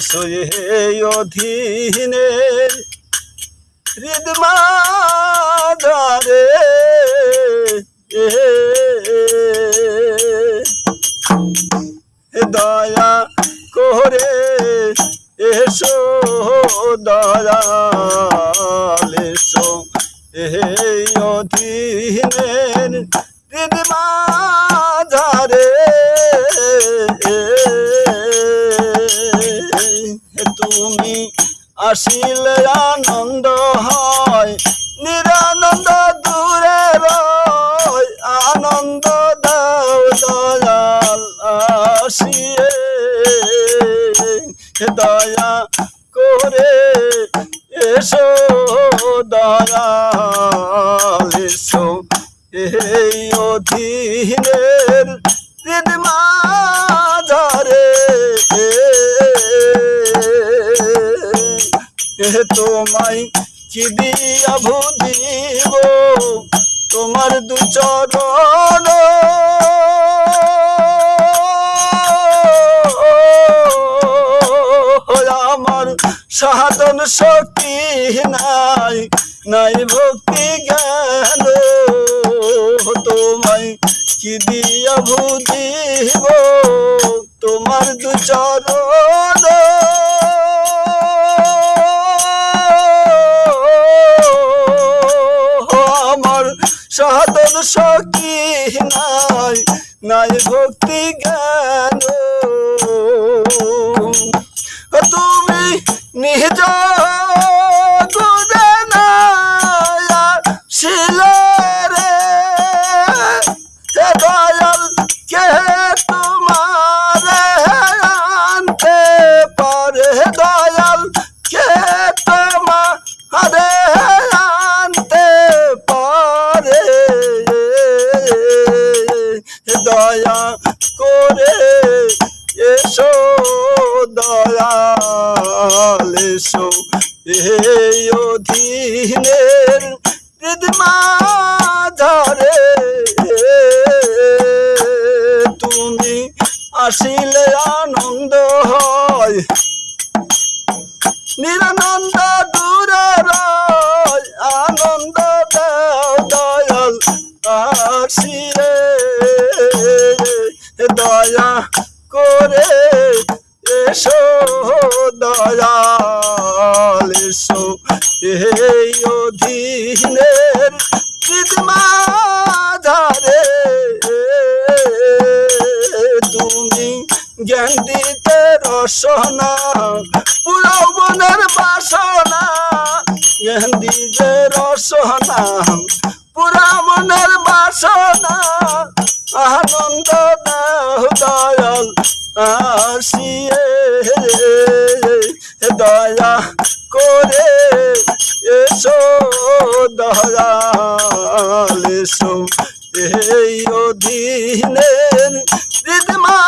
এই অধীনে হৃদমাঝারে দয়া করে এসো দয়াল এসো এই অধীনের হৃদমাঝারে তুমি আসিলে আনন্দ হয় নিরানন্দ দূরে রয় আনন্দ দাও দয়াল আসিয়ে দয়া করে এসো দয়াল এসো এই অধীনের হৃদমাঝারে তোমায় কি দিয়া ভুলিব তোমার দু চরণ আমার সাধন শক্তি নাই নাই ভক্তি জ্ঞান তোমায় কি দিয়া ভুলিব তোমার দু চরণ সাধন শক্তি নাই নাই ভক্তি জ্ঞান তুমি নিজ গুণে শিলে রে দয়াল কে তোমার আনতে পারে দয়াল কে তোমার আনতে পারে দয়া করে এসো দয়াল এসো এই অধীনের হৃদমাঝারে তুমি আসিলে আনন্দ হয় নিরানন্দ দূরে রয় আনন্দ দাও দয়াল আসিয়ে দয়া করে এসো দয়াল এসো এই অধীনের হৃদমাঝারে তুমি জ্ঞান দিতে রসনা পুরো মনের বাসনা জ্ঞান দিতে রসনা পুরা মনের বাসনা আনন্দ দাও দয়াল আসিয়ে দয়া করে এসো দয়াল এসো এই অধীনের হৃদমা